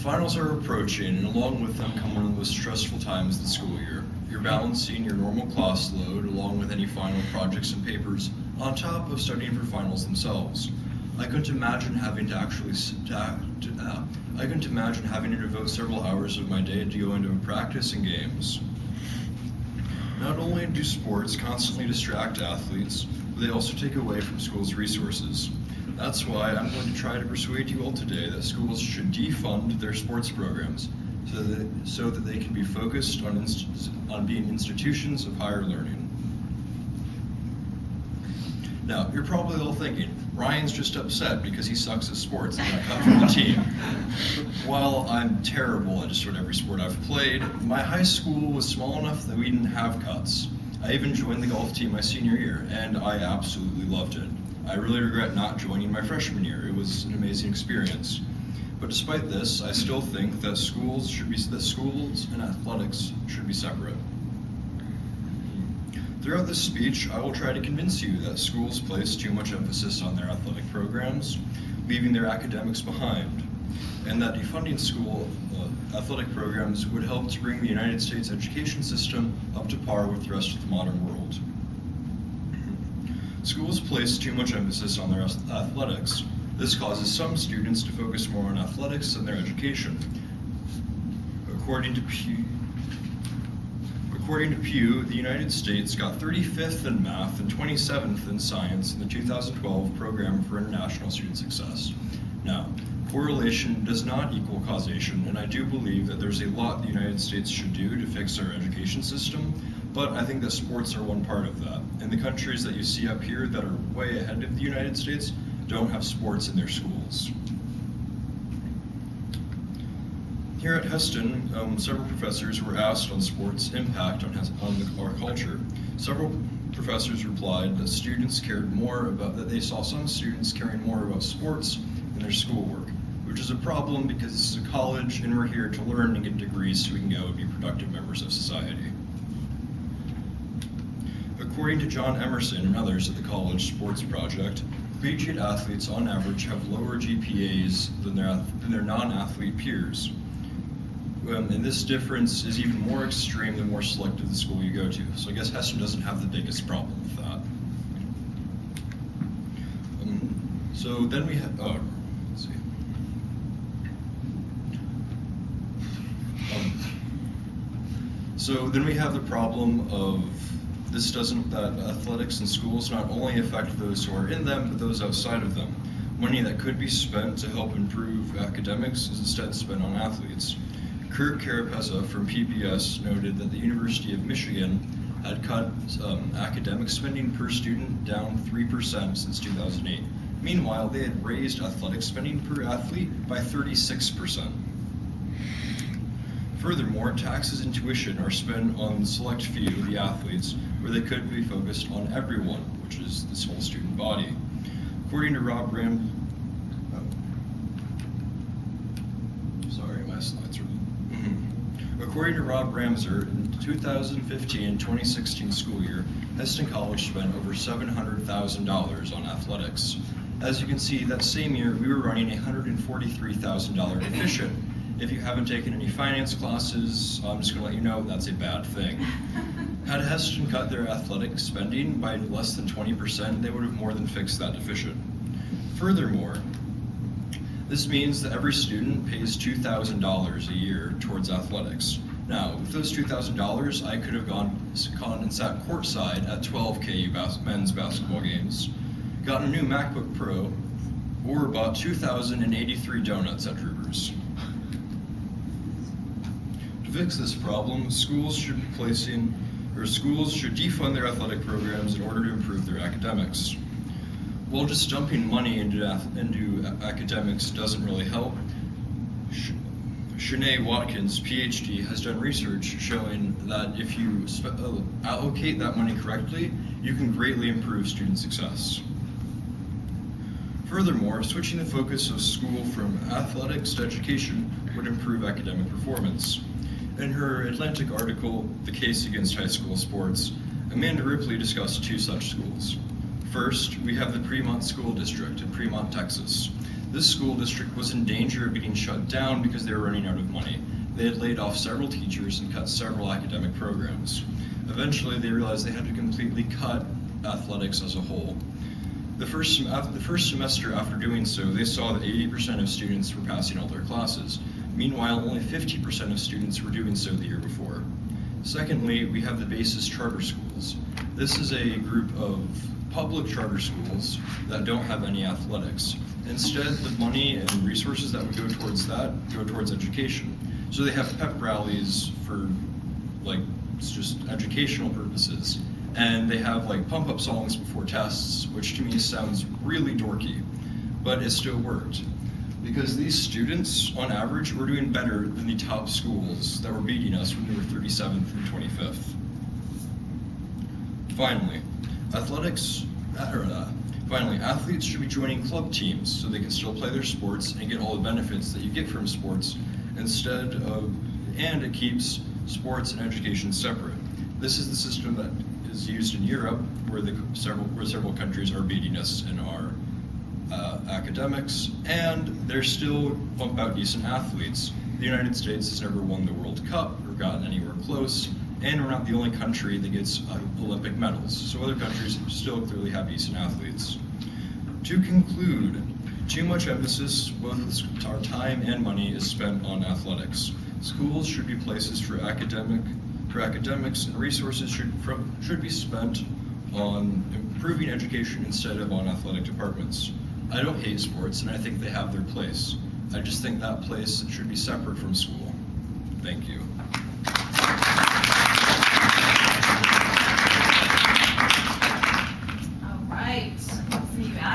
Finals are approaching, and along with them come one of the most stressful times of the school year. You're balancing your normal class load along with any final projects and papers on top of studying for finals themselves. I couldn't imagine having to devote several hours of my day to go into practice and games. Not only do sports constantly distract athletes, but they also take away from schools' resources. That's why I'm going to try to persuade you all today that schools should defund their sports programs so that they can be focused on being institutions of higher learning. Now, you're probably all thinking, Ryan's just upset because he sucks at sports and got cut from the team. While I'm terrible at just about every sport I've played, my high school was small enough that we didn't have cuts. I even joined the golf team my senior year, and I absolutely loved it. I really regret not joining my freshman year. It was an amazing experience. But despite this, I still think that schools and athletics should be separate. Throughout this speech, I will try to convince you that schools place too much emphasis on their athletic programs, leaving their academics behind, and that defunding school athletic programs would help to bring the United States education system up to par with the rest of the modern world. Schools place too much emphasis on their athletics. This causes some students to focus more on athletics than their education. According to Pew, the United States got 35th in math and 27th in science in the 2012 Program for International Student Success. Now, correlation does not equal causation, and I do believe that there's a lot the United States should do to fix our education system, but I think that sports are one part of that. And the countries that you see up here that are way ahead of the United States don't have sports in their schools. Here at Heston, several professors were asked on sports' impact on our culture. Several professors replied that they saw some students caring more about sports than their schoolwork, which is a problem because this is a college and we're here to learn and get degrees so we can go and be productive members of society. According to John Emerson and others at the College Sports Project, collegiate athletes on average have lower GPAs than their non-athlete peers. And this difference is even more extreme the more selective the school you go to. So I guess Heston doesn't have the biggest problem with that. So then we have, let's see. So then we have the problem of that athletics in schools not only affect those who are in them, but those outside of them. Money that could be spent to help improve academics is instead spent on athletes. Kurt Carapezza from PBS noted that the University of Michigan had cut academic spending per student down 3% since 2008. Meanwhile, they had raised athletic spending per athlete by 36%. Furthermore, taxes and tuition are spent on the select few, the athletes, where they could be focused on everyone, which is this whole student body. According to Rob According to Rob Ramser, in the 2015-2016 school year, Heston College spent over $700,000 on athletics. As you can see, that same year we were running a $143,000 deficit. If you haven't taken any finance classes, I'm just going to let you know that's a bad thing. Had Heston cut their athletic spending by less than 20%, they would have more than fixed that deficit. Furthermore, this means that every student pays $2,000 a year towards athletics. Now, with those $2,000, I could have gone and sat courtside at 12 KU men's basketball games, gotten a new MacBook Pro, or bought 2,083 donuts at Ruger's. To fix this problem, schools should defund their athletic programs in order to improve their academics. While just dumping money into academics doesn't really help, Shanae Watkins, PhD, has done research showing that if you allocate that money correctly, you can greatly improve student success. Furthermore, switching the focus of school from athletics to education would improve academic performance. In her Atlantic article, The Case Against High School Sports, Amanda Ripley discussed two such schools. First, we have the Fremont School District in Fremont, Texas. This school district was in danger of being shut down because they were running out of money. They had laid off several teachers and cut several academic programs. Eventually, they realized they had to completely cut athletics as a whole. The first semester after doing so, they saw that 80% of students were passing all their classes. Meanwhile, only 50% of students were doing so the year before. Secondly, we have the Basis Charter Schools. This is a group of public charter schools that don't have any athletics. Instead, the money and resources that would go towards that go towards education. So they have pep rallies for just educational purposes. And they have pump-up songs before tests, which to me sounds really dorky, but it still worked. Because these students, on average, were doing better than the top schools that were beating us when we were 37th and 25th. Finally, athletes should be joining club teams so they can still play their sports and get all the benefits that you get from sports and it keeps sports and education separate. This is the system that is used in Europe, where several countries are beating us in our academics, and they're still pump out decent athletes. The United States has never won the World Cup or gotten anywhere close, and we're not the only country that gets Olympic medals, so other countries still clearly have decent athletes. To conclude, too much emphasis, both our time and money, is spent on athletics. Schools should be places for academics, and resources should be spent on improving education instead of on athletic departments. I don't hate sports, and I think they have their place. I just think that place should be separate from school. Thank you. All right.